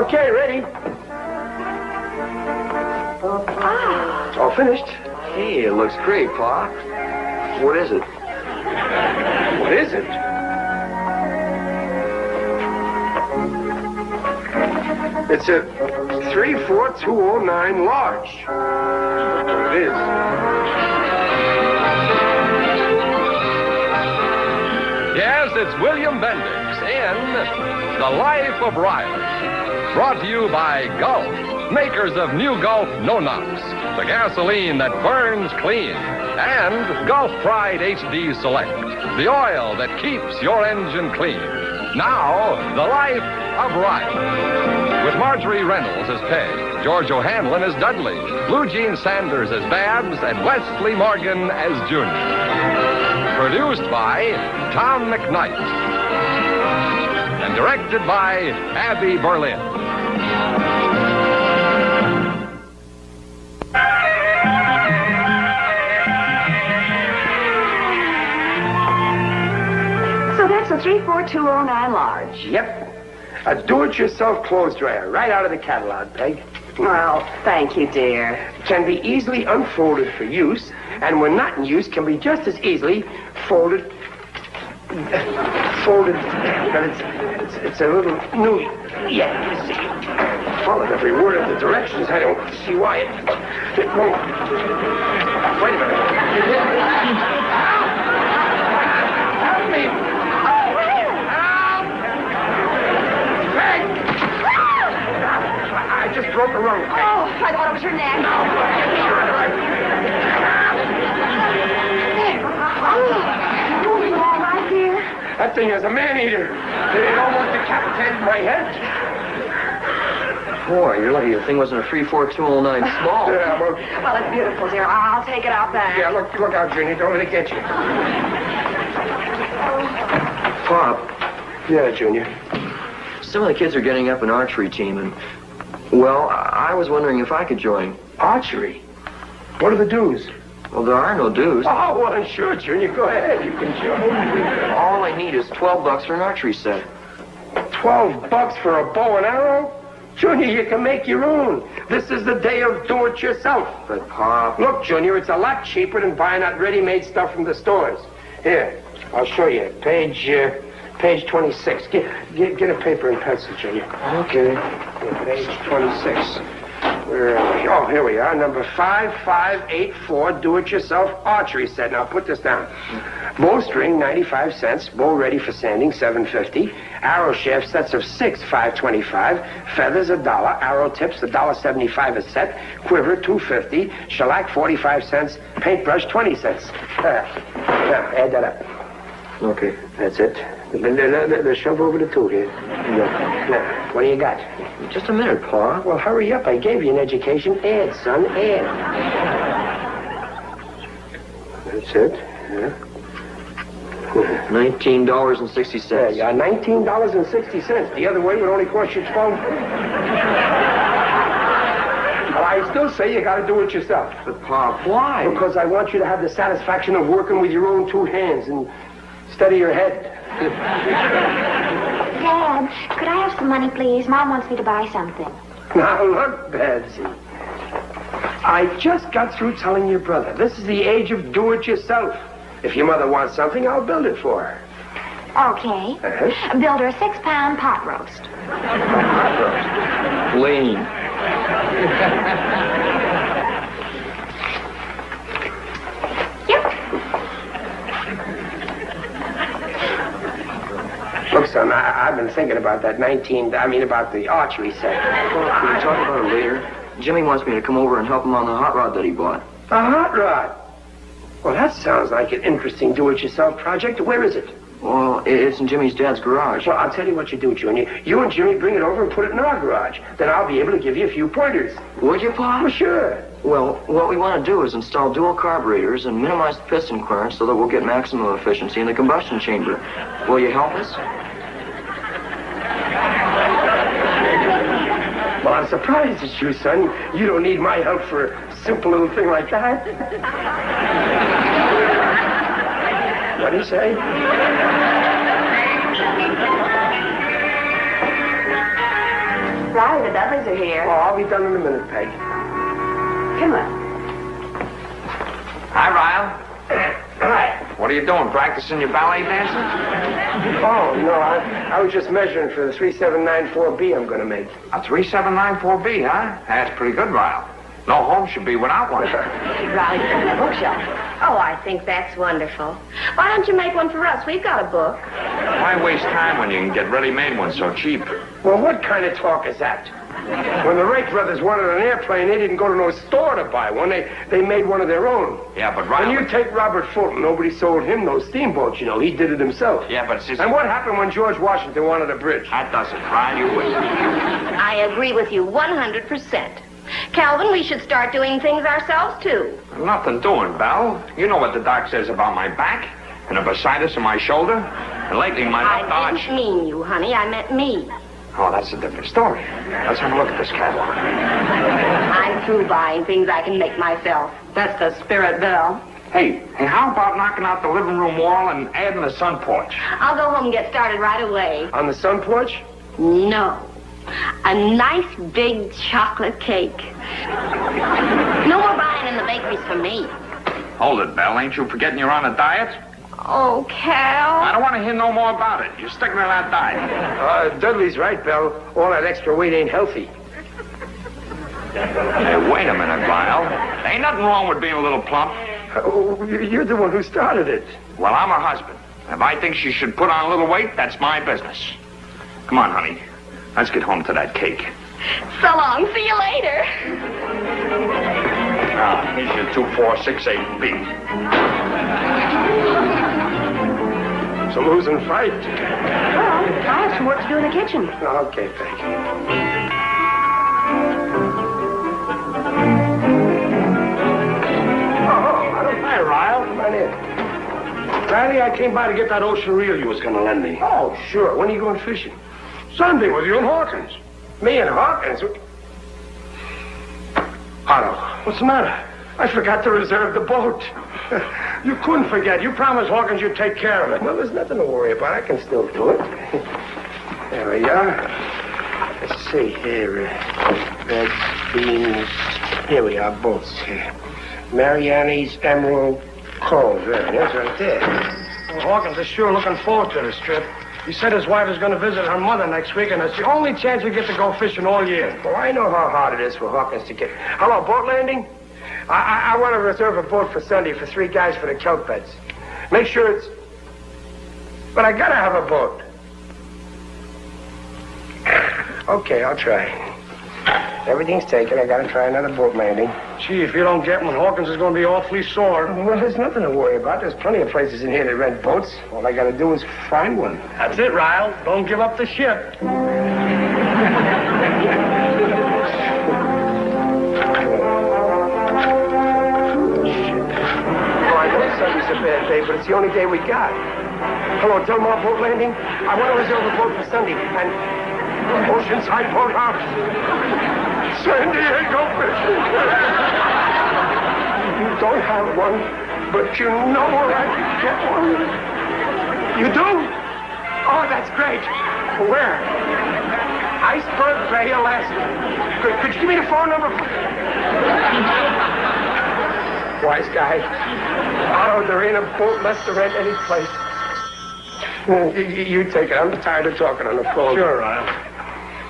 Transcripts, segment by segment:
Okay, ready. All finished. Hey, it looks great, Pa. What is it? What is it? It's a 34209 large. It is. Yes, it's William Bendix in The Life of Riley. Brought to you by Gulf, makers of new Gulf No Knox, the gasoline that burns clean, and Gulf Pride HD Select, the oil that keeps your engine clean. Now, The Life of Riley. With Marjorie Reynolds as Peg, George O'Hanlon as Dudley, Lugene Sanders as Babs, and Wesley Morgan as Junior. Produced by Tom McKnight. And directed by Abby Berlin. So that's a 34209 large. Yep. A do-it-yourself clothes dryer, right out of the catalog, Peg. Well, thank you, dear. Can be easily unfolded for use, and when not in use, can be just as easily folded. But it's a little new. Yeah, you see. I followed every word of the directions. I don't see why it. Wait a minute. Help me! I just broke a rung. Oh, I thought it was your neck. No. You all right, dear? That thing is a man-eater. It almost decapitated my head. Boy, you're lucky the thing wasn't a 34209 small. Yeah, well, It's beautiful, dear. I'll take it out back. yeah, look out, Junior. Don't let it get you. Pop, Yeah, Junior. some of the kids are getting up an archery team, and, well, I was wondering if I could join. Archery? What are the dues? Well, there are no dues. Oh, well, sure, Junior. Go ahead. You can join. All I need is $12 for an archery set. $12 for a bow and arrow? Junior, you can make your own. This is the day of do-it-yourself. But, Pop... Look, Junior, it's a lot cheaper than buying that ready-made stuff from the stores. Here, I'll show you. Page 26. Get a paper and pencil, Junior. Okay. Yeah, page 26. Where are we? Oh, here we are. Number 5584, do-it-yourself archery set. Now, put this down. Bowstring, 95 cents. Bow ready for sanding, $7.50. Arrow shaft sets of 6, $5.25. Feathers, $1. Arrow tips, $1.75 a set. Quiver, $2.50. Shellac, 45 cents. Paintbrush, 20 cents. Now, add that up. Okay. That's it. The shove over the tool here. Now, what do you got? Just a minute, Pa. Well, hurry up. I gave you an education. Add, son, add. That's it. Yeah. $19.60. Yeah, $19.60. The other way would only cost you $12. But I still say you got to do it yourself. But, Pop, why? Because I want you to have the satisfaction of working with your own two hands and steady your head. Dad, could I have some money, please? Mom wants me to buy something. Now, look, Betsy. I just got through telling your brother. This is the age of do-it-yourself. If your mother wants something, I'll build it for her. Okay. Build her a 6-pound pot roast. Pot roast? Lean. Look, son, I've been thinking about that about the archery set. Well, can we talk about it later? Jimmy wants me to come over and help him on the hot rod that he bought. A hot rod? Well, that sounds like an interesting do-it-yourself project. Where is it? Well, it's in Jimmy's dad's garage. Well, I'll tell you what you do, Junior. You and Jimmy bring it over and put it in our garage. Then I'll be able to give you a few pointers. Would you, Pa? Well, sure. Well, what we want to do is install dual carburetors and minimize the piston clearance so that we'll get maximum efficiency in the combustion chamber. Will you help us? Well, I'm surprised at you, son. You don't need my help for a simple little thing like that. What do you say? Riley, the Dudleys are here. Oh, I'll be done in a minute, Peg. Come on. Hi, Ryle. Hi. What are you doing, practicing your ballet dancing? Oh, no, I was just measuring for the 3794B I'm going to make. A 3794B, huh? That's pretty good, Ryle. No home should be without one. Riley's from the bookshelf. Oh, I think that's wonderful. Why don't you make one for us? We've got a book. Why waste time when you can get ready-made ones so cheap? Well, what kind of talk is that? When the Wright brothers wanted an airplane, they didn't go to no store to buy one. They made one of their own. Yeah, but Ryle... When you take Robert Fulton, nobody sold him no steamboats, you know. He did it himself. Yeah, but it's... And what happened when George Washington wanted a bridge? That doesn't, Ryle. You wait. I agree with you 100%. Calvin, we should start doing things ourselves, too. Nothing doing, Belle. You know what the doc says about my back and the bursitis in my shoulder. And lately, my left I arch... didn't mean you, honey. I meant me. Oh, that's a different story. Let's have a look at this catalog. I'm through buying things I can make myself. That's the spirit, Bill. Hey, how about knocking out the living room wall and adding the sun porch? I'll go home and get started right away. On the sun porch? No. A nice big chocolate cake. No more buying in the bakeries for me. Hold it, Belle. Ain't you forgetting you're on a diet? Oh, Cal. I don't want to hear no more about it. You're sticking to that diet. Dudley's right, Belle. All that extra weight ain't healthy. Hey, wait a minute, Lyle. Ain't nothing wrong with being a little plump. Oh, you're the one who started it. Well, I'm her husband. If I think she should put on a little weight, that's my business. Come on, honey. Let's get home to that cake. So long. See you later. Here's your 2468B. It's a losing fight. Well, I have some work to do in the kitchen. Okay, thank you. Hi, Ryle. Come on in. Riley, I came by to get that ocean reel you was going to lend me. Oh, sure. When are you going fishing? Sunday with you and Hawkins. Me and Hawkins? Otto, what's the matter? I forgot to reserve the boat. You couldn't forget. You promised Hawkins you'd take care of it. Well, there's nothing to worry about. I can still do it. There we are. Let's see here. Red beans. Here we are, boats. Mariani's Emerald Cove. There it is, right there. Well, Hawkins is sure looking forward to this trip. He said his wife is going to visit her mother next week, and it's the only chance we get to go fishing all year. Well, I know how hard it is for Hawkins to get... Hello, boat landing? I want to reserve a boat for Sunday for 3 guys for the kelp beds. Make sure it's... But I gotta have a boat. Okay, I'll try. Everything's taken. I gotta try another boat landing. Gee, if you don't get one, Hawkins is going to be awfully sore. Well, there's nothing to worry about. There's plenty of places in here that rent boats. All I gotta do is find one. That's it, Ryle. Don't give up the ship. Sunday's a bad day, but it's the only day we got. Hello, Del Mar Boat Landing. I want to reserve a boat for Sunday. And Oceanside Boathouse. San Diego fishing. You don't have one, but you know where I can get one. You do? Oh, that's great. Where? Iceberg Bay, Alaska. Could you give me the phone number? Wise guy. Otto, there ain't a boat left to rent any place. You take it. I'm tired of talking on the phone. Sure, Ryle.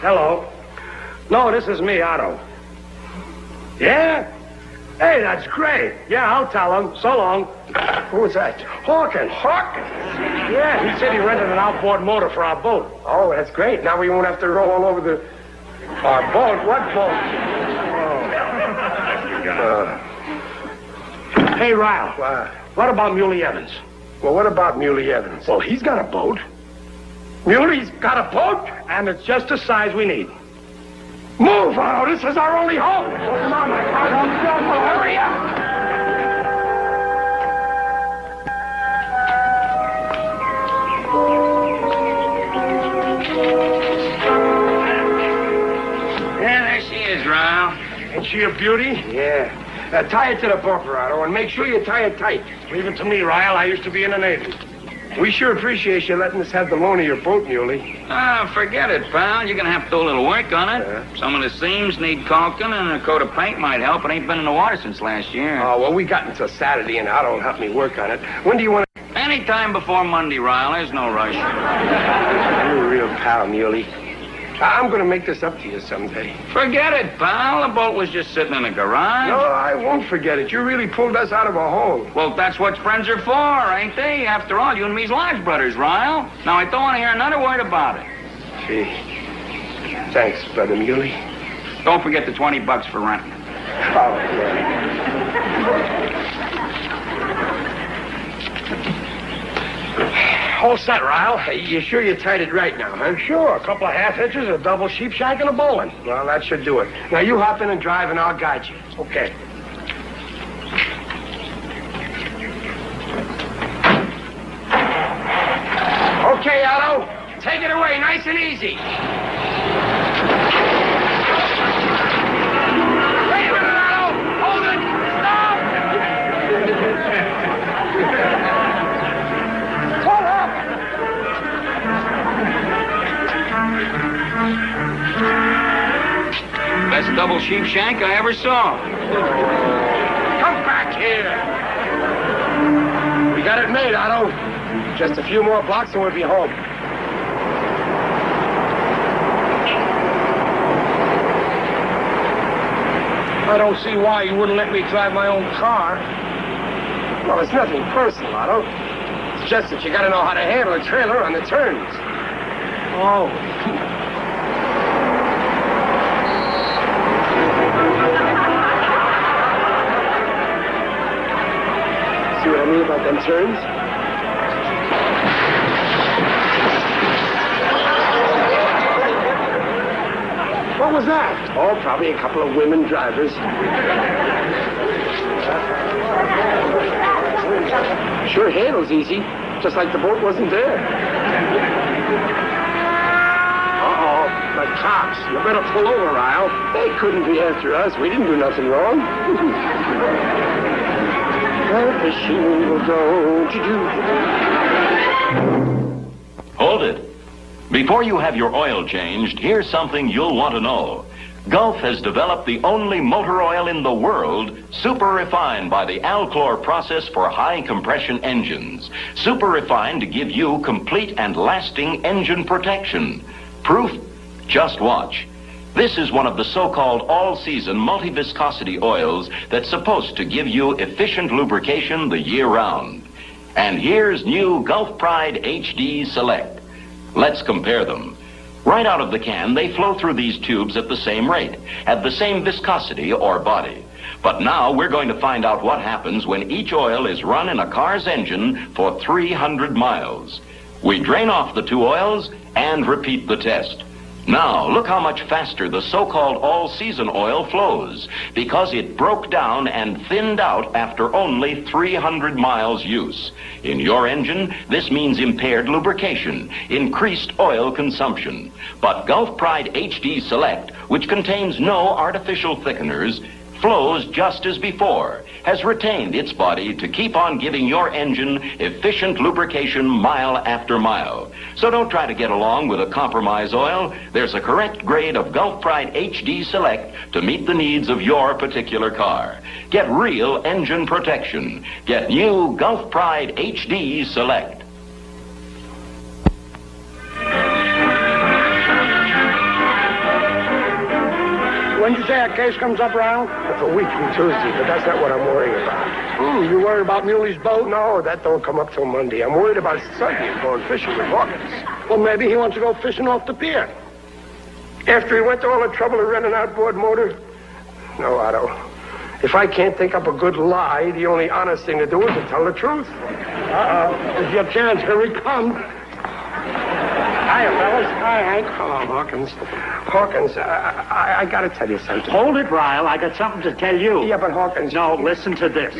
Hello. No, this is me, Otto. Yeah? Hey, that's great. Yeah, I'll tell him. So long. Who was that? Hawkins. Hawkins? Yeah, he said he rented an outboard motor for our boat. Oh, that's great. Now we won't have to roll all over the... Our boat? What boat? Hey, Ryle. What about Muley Evans? Well, what about Muley Evans? Well, he's got a boat. Muley's got a boat? And it's just the size we need. Move, Otto. This is our only hope. Come on, my car. Well, hurry up. Yeah, there she is, Ryle. Ain't she a beauty? Yeah. Tie it to the bumper, Otto, and make sure you tie it tight. Leave it to me, Ryle. I used to be in the Navy. We sure appreciate you letting us have the loan of your boat, Muley. Ah, forget it, pal. You're gonna have to do a little work on it. Some of the seams need caulking, and a coat of paint might help. It ain't been in the water since last year. Oh, well, we got until Saturday, and Otto will help me work on it. When do you want to... Anytime before Monday, Ryle. There's no rush. You're a real pal, Muley. I'm going to make this up to you someday. Forget it, pal. The boat was just sitting in a garage. No, I won't forget it. You really pulled us out of a hole. Well, that's what friends are for, ain't they? After all, you and me's lodge brothers, Ryle. Now, I don't want to hear another word about it. Gee. Thanks, Brother Muley. Don't forget the $20 for rent. Oh, yeah. All set, Ryle. Hey, you sure you tied it right now, huh? Sure, a couple of half hitches, a double sheep shank, and a bowline. Well, that should do it. Now, you hop in and drive, and I'll guide you. Okay. Okay, Otto. Take it away, nice and easy. Wait a minute, Otto. Hold it. Stop. Pull up. Best double sheep shank I ever saw. Come back here. We got it made, Otto. Just a few more blocks and we'll be home. I don't see why you wouldn't let me drive my own car. Well, it's nothing personal, Otto. It's just that you got to know how to handle a trailer on the turns. Oh. See what I mean about them turns? What was that? Oh, probably a couple of women drivers. Sure handles easy, just like the boat wasn't there. Uh-oh, the cops. You better pull over, Ryle. They couldn't be after us. We didn't do nothing wrong. The machine will go. Hold it. Before you have your oil changed, here's something you'll want to know. Gulf has developed the only motor oil in the world super refined by the Alchlor process for high compression engines. Super refined to give you complete and lasting engine protection. Proof? Just watch. This is one of the so-called all-season multi-viscosity oils that's supposed to give you efficient lubrication the year round. And here's new Gulf Pride HD Select. Let's compare them. Right out of the can, they flow through these tubes at the same rate, at the same viscosity or body. But now we're going to find out what happens when each oil is run in a car's engine for 300 miles. We drain off the two oils and repeat the test. Now, look how much faster the so-called all-season oil flows, because it broke down and thinned out after only 300 miles use. In your engine, this means impaired lubrication, increased oil consumption. But Gulf Pride HD Select, which contains no artificial thickeners, flows just as before, has retained its body to keep on giving your engine efficient lubrication mile after mile. So don't try to get along with a compromise oil. There's a correct grade of Gulf Pride HD Select to meet the needs of your particular car. Get real engine protection. Get new Gulf Pride HD Select. When did you say that case comes up, Ryle? That's a week from Tuesday, but that's not what I'm worrying about. You worried about Muley's boat? No, that don't come up till Monday. I'm worried about Sunday going fishing with Hawkins. Well, maybe he wants to go fishing off the pier. After he went to all the trouble of renting an outboard motor? No, Otto. If I can't think up a good lie, the only honest thing to do is to tell the truth. Uh-oh. It's your chance. Here he comes. Hiya, fellas. Hi, Hank. Hello, Hawkins. Hawkins, I got to tell you something. Hold it, Ryle. I got something to tell you. Yeah, but Hawkins... No, listen to this.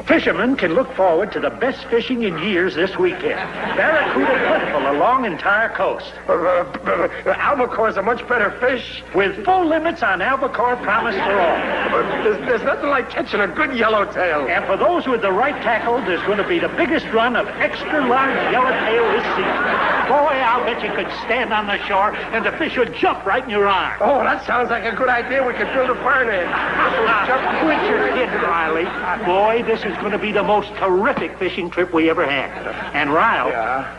Fishermen can look forward to the best fishing in years this weekend. Barracuda plentiful along entire coast. Albacore's a much better fish. With full limits on albacore promised for all. There's nothing like catching a good yellowtail. And for those with the right tackle, there's going to be the biggest run of extra large yellowtail this season. Boy, I'll bet you could stand on the shore and the fish would jump right in your arm. Oh, that sounds like a good idea. We could build a barn in. Quit your kidding, Riley. Boy, this is going to be the most terrific fishing trip we ever had. And, Ryle,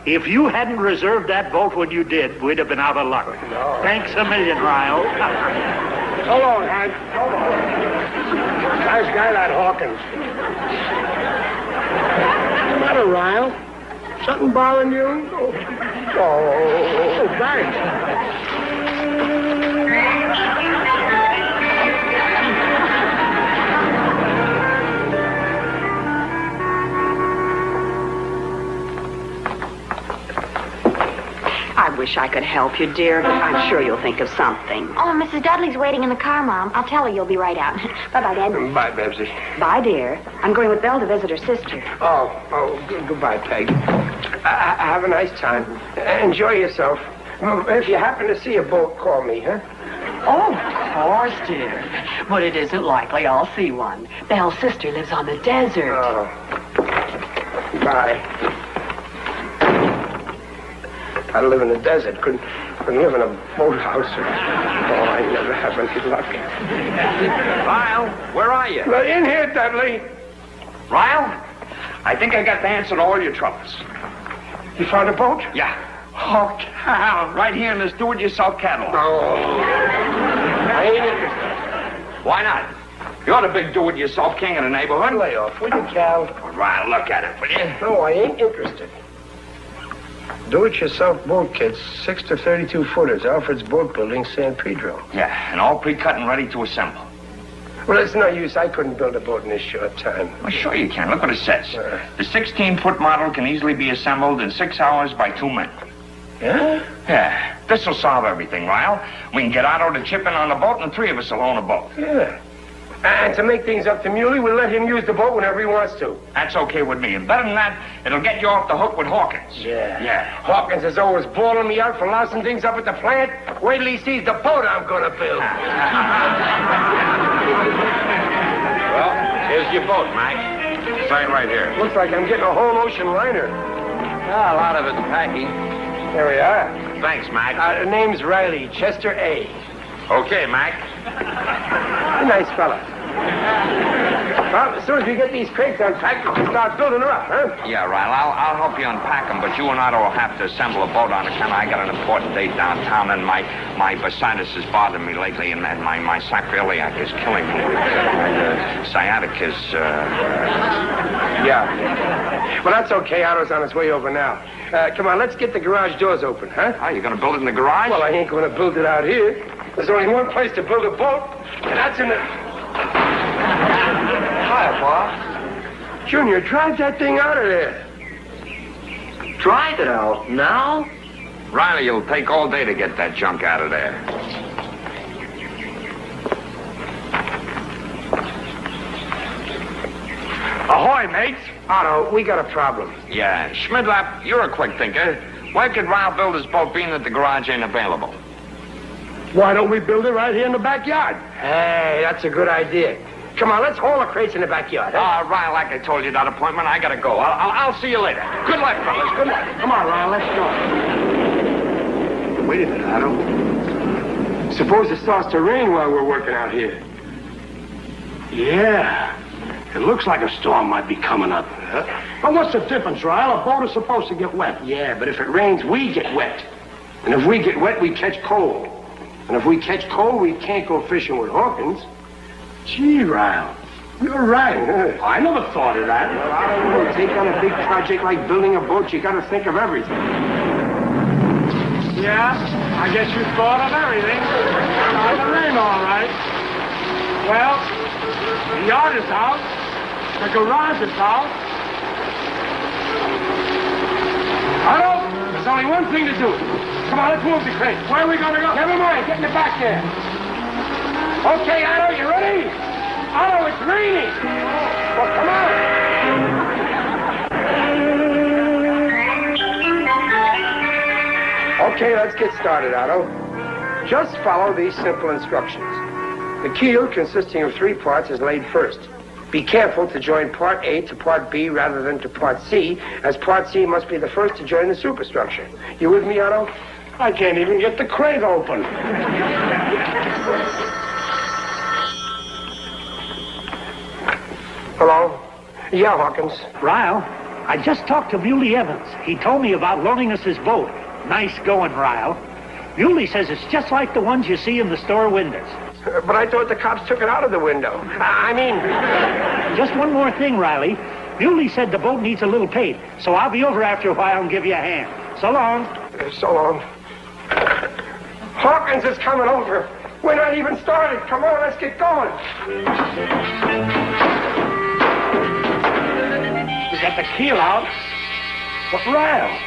if you hadn't reserved that boat when you did, we'd have been out of luck. No. Thanks a million, Ryle. So long, Hank. Nice guy, that Hawkins. What's the matter, Ryle? Something bothering you? Oh, thanks. I wish I could help you, dear, but I'm sure you'll think of something. Oh, Mrs. Dudley's waiting in the car, Mom. I'll tell her you'll be right out. Bye-bye, Dad. Bye, Bebsy. Bye, dear. I'm going with Belle to visit her sister. Goodbye, Peg. Have a nice time. Enjoy yourself. If you happen to see a boat, call me, huh? Oh, of course, dear. But it isn't likely I'll see one. Belle's sister lives on the desert. Oh. Bye. I live in the desert. Couldn't live in a boathouse. Oh, I never have any luck. Lyle, where are you? In here, Dudley. Lyle, I think I got the answer to all your troubles. You found a boat? Yeah. Oh, Cal, right here in this do-it-yourself catalog. Oh. I ain't interested. Why not? You're the big do-it-yourself king of the neighborhood. Lay off, will you, Cal? All right, look at it, will you? No, I ain't interested. Do-it-yourself boat kits, 6 to 32 footers, Alfred's Boat Building, San Pedro. Yeah, and all pre-cut and ready to assemble. Well, it's no use. I couldn't build a boat in this short time. Well, sure you can. Look what it says. The 16-foot model can easily be assembled in 6 hours by 2 men. Yeah? Yeah. This'll solve everything, Lyle. We can get Otto to chip in on the boat, and the 3 of us will own a boat. Yeah. And to make things up to Muley, we'll let him use the boat whenever he wants to. That's okay with me. And better than that, it'll get you off the hook with Hawkins. Yeah. Yeah. Hawkins is always bawling me out for lousing things up at the plant. Wait till he sees the boat I'm gonna build. Well, here's your boat, Mike. Sign right here. Looks like I'm getting a whole ocean liner. A lot of it's packing. There we are. Thanks, Mike. Name's Riley, Chester A. Okay, Mike. A nice fella. Well, as soon as we get these crates unpacked, we can start building her up, huh? Yeah, Riley, I'll help you unpack them, but you and Otto will have to assemble a boat on account. I got an important date downtown, and my bursitis has bothered me lately, and my sacroiliac is killing me. My sciatic is, Yeah. Well, that's okay. Otto's on his way over now. Come on, let's get the garage doors open, huh? Oh, you're going to build it in the garage? Well, I ain't going to build it out here. There's only one place to build a boat, and that's in the... Hi, Bob. Junior, drive that thing out of there. Drive it out now? Riley, you'll take all day to get that junk out of there. Ahoy, mates. Otto, we got a problem. Yeah, Schmidlap, you're a quick thinker. Where could Ralph build his boat being that the garage ain't available? Why don't we build it right here in the backyard? Hey, that's a good idea. Come on, let's haul the crates in the backyard. Huh? Ryan, like I told you, that appointment, I gotta go. I'll see you later. Good luck, fellas. Good luck. Come on, Ryan, let's go. Wait a minute, Otto. Suppose it starts to rain while we're working out here. Yeah. It looks like a storm might be coming up. But what's the difference, Ryle? A boat is supposed to get wet. Yeah, but if it rains, we get wet. And if we get wet, we catch cold. And if we catch cold, we can't go fishing with Hawkins. Gee, Ryle, you're right. I never thought of that. Well, I don't know. Take on a big project like building a boat, you gotta think of everything. Yeah, I guess you thought of everything. It's the rain, all right. Well, the yard is out. The garage is out. Otto, there's only one thing to do. Come on, let's move the crate. Where are we gonna go? Never mind, get in the back there. Okay, Otto, you ready? Otto, it's raining. Well, come on. Okay, let's get started, Otto. Just follow these simple instructions. The keel, consisting of 3 parts, is laid first. Be careful to join part A to part B rather than to part C, as part C must be the first to join the superstructure. You with me, Otto? I can't even get the crate open. Hello? Yeah, Hawkins. Ryle, I just talked to Muley Evans. He told me about loaning us his boat. Nice going, Ryle. Muley says it's just like the ones you see in the store windows. But I thought the cops took it out of the window. I mean... Just one more thing, Riley. Muley said the boat needs a little paint, so I'll be over after a while and give you a hand. So long. So long. Hawkins is coming over. We're not even started. Come on, let's get going. We got the keel out. But, Ryle,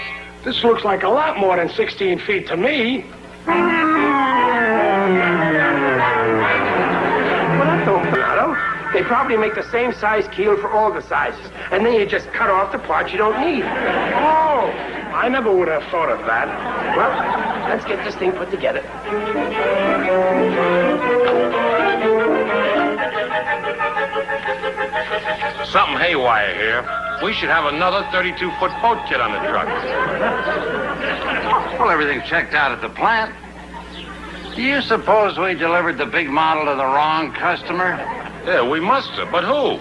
this looks like a lot more than 16 feet to me. Well, that's open, Otto. They probably make the same size keel for all the sizes. And then you just cut off the parts you don't need. Oh, I never would have thought of that. Well, let's get this thing put together. Something haywire here. We should have another 32-foot boat kit on the truck. Well, everything's checked out at the plant. Do you suppose we delivered the big model to the wrong customer? Yeah, we must have, but who?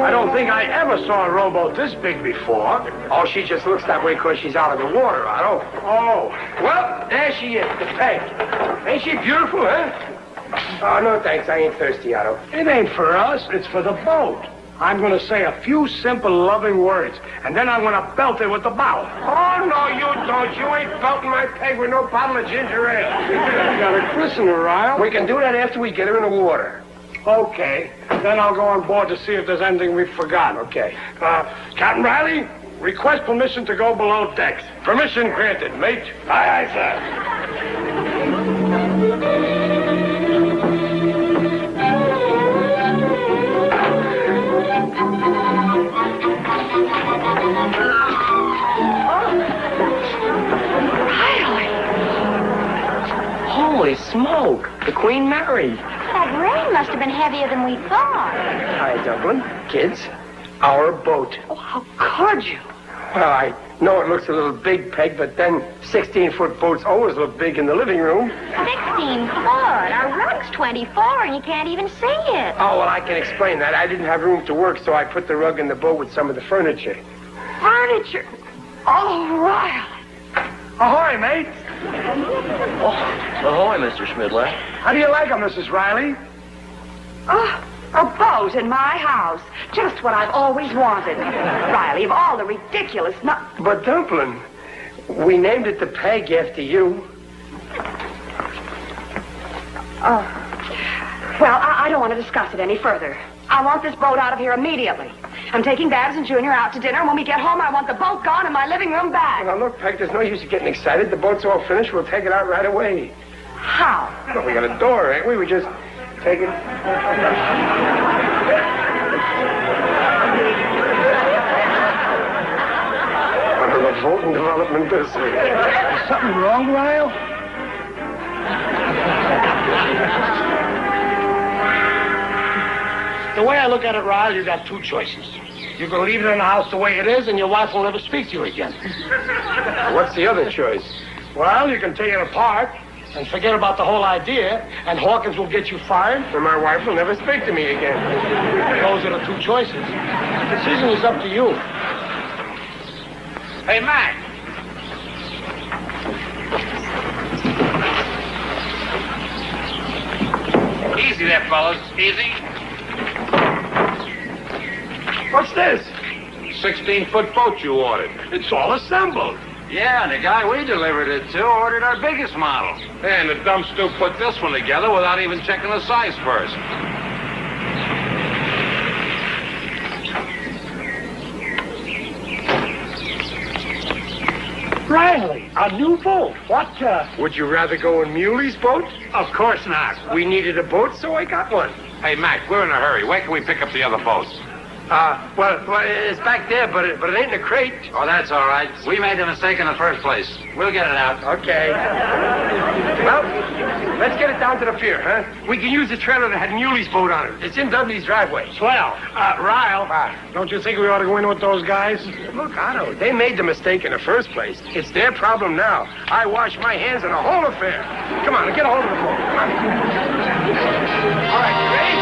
I don't think I ever saw a rowboat this big before. Oh, she just looks that way because she's out of the water, Otto. Oh. Well, there she is, the peg. Ain't she beautiful, huh? Oh, no thanks. I ain't thirsty, Otto. It ain't for us. It's for the boat. I'm going to say a few simple, loving words, and then I'm going to belt it with the bow. Oh, no, you don't. You ain't belting my peg with no bottle of ginger ale. You got to christen her, Ryle. We can do that after we get her in the water. Okay. Then I'll go on board to see if there's anything we forgot. Okay. Captain Riley, request permission to go below decks. Permission granted, mate. Aye, aye, sir. Holy smoke! The Queen Mary. That rain must have been heavier than we thought. Hi, Dublin. Kids, our boat. Oh, how could you? Well, I know it looks a little big, Peg, but then 16-foot boats always look big in the living room. 16 foot. Our rug's 24, and you can't even see it. Oh, well, I can explain that. I didn't have room to work, so I put the rug in the boat with some of the furniture. Furniture. Oh, Riley. Ahoy, mate. Ahoy, Mr. Schmidler. How do you like her, Mrs. Riley? Oh, a boat in my house. Just what I've always wanted. Riley, of all the ridiculous... But, Dumpling, we named it the Peg after you. Oh. Well, I don't want to discuss it any further. I want this boat out of here immediately. I'm taking Babs and Junior out to dinner, and when we get home, I want the boat gone and my living room back. Now, look, Peg, there's no use of getting excited. The boat's all finished. We'll take it out right away. How? Well, we got a door, ain't we? We just take it... What a revolting development this is. Is something wrong, Ryle? The way I look at it, Ryle, you got two choices. You can leave it in the house the way it is, and your wife will never speak to you again. What's the other choice? Well, you can take it apart and forget about the whole idea, and Hawkins will get you fired. And my wife will never speak to me again. Those are the two choices. The decision is up to you. Hey, Mac. Easy there, fellas. Easy. What's this? 16-foot boat you ordered. It's all assembled. Yeah, and the guy we delivered it to ordered our biggest model. And the dumb stoop put this one together without even checking the size first. Riley, a new boat. What, Would you rather go in Muley's boat? Of course not. We needed a boat, so I got one. Hey, Mac, we're in a hurry. Where can we pick up the other boat? Well, it's back there, but it ain't in a crate. Oh, that's all right. We made the mistake in the first place. We'll get it out. Okay. Well, let's get it down to the pier, huh? We can use the trailer that had Muley's boat on it. It's in Dudley's driveway. Swell. Ryle, don't you think we ought to go in with those guys? Look, Otto, they made the mistake in the first place. It's their problem now. I wash my hands of the whole affair. Come on, get a hold of the boat. Come on. All right, you ready?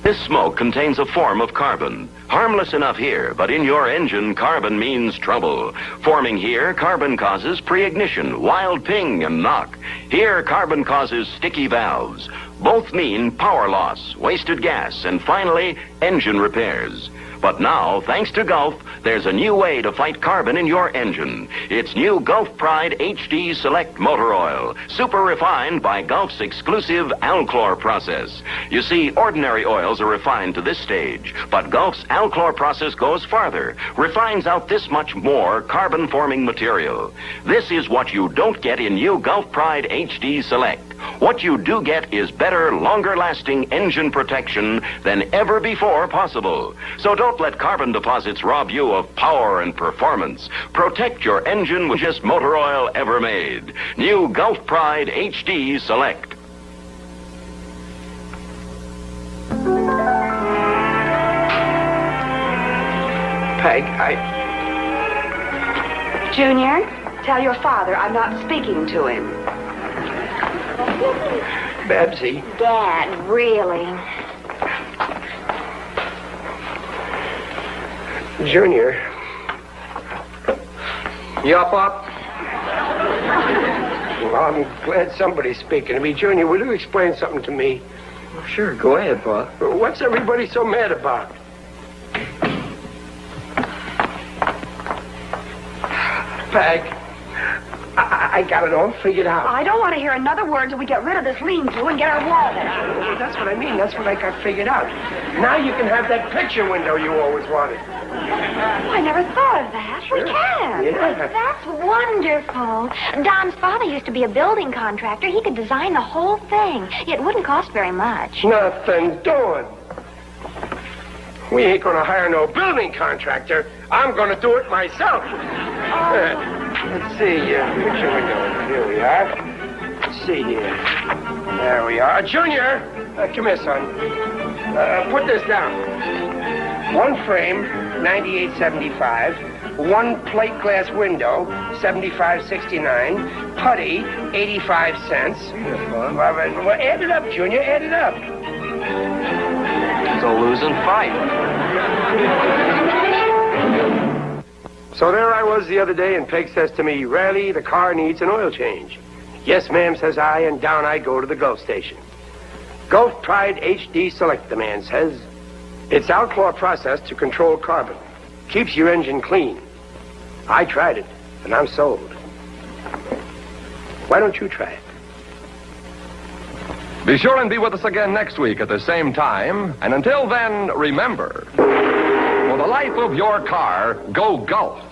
This smoke contains a form of carbon. Harmless enough here, but in your engine, carbon means trouble. Forming here, carbon causes pre-ignition, wild ping, and knock. Here, carbon causes sticky valves. Both mean power loss, wasted gas, and finally, engine repairs. But now, thanks to Gulf, there's a new way to fight carbon in your engine. It's new Gulf Pride HD Select Motor Oil, super refined by Gulf's exclusive Alchlor process. You see, ordinary oils are refined to this stage, but Gulf's Alchlor process goes farther, refines out this much more carbon-forming material. This is what you don't get in new Gulf Pride HD Select. What you do get is better, longer-lasting engine protection than ever before possible. So don't let carbon deposits rob you of power and performance. Protect your engine with just motor oil ever made. New Gulf Pride HD Select. Peg, Junior, tell your father I'm not speaking to him. Babsy. Dad, really? Junior. You up, Pop? Well, I'm glad somebody's speaking to me. Junior, will you explain something to me? Sure, go ahead, Pop. What's everybody so mad about? Peg, I got it all figured out. I don't want to hear another word until we get rid of this lean-to and get our wall back. Well, that's what I mean. That's what I got figured out. Now you can have that picture window you always wanted. I never thought of that. Sure. We can. Yeah. That's wonderful. Don's father used to be a building contractor. He could design the whole thing. It wouldn't cost very much. Nothing doing. We ain't gonna hire no building contractor. I'm gonna do it myself. Let's see, picture window. Here we are. Let's see here. There we are. Junior, come here, son. Put this down. One frame, $98.75. One plate glass window, $75.69. Putty, 85 cents. Well, add it up, Junior. Add it up. It's a losing fight. So there I was the other day, and Peg says to me, Riley, the car needs an oil change. Yes, ma'am, says I, and down I go to the Gulf station. Gulf Pride HD Select, the man says. It's Alchlor process to control carbon. Keeps your engine clean. I tried it, and I'm sold. Why don't you try it? Be sure and be with us again next week at the same time. And until then, remember, for the life of your car, go Gulf.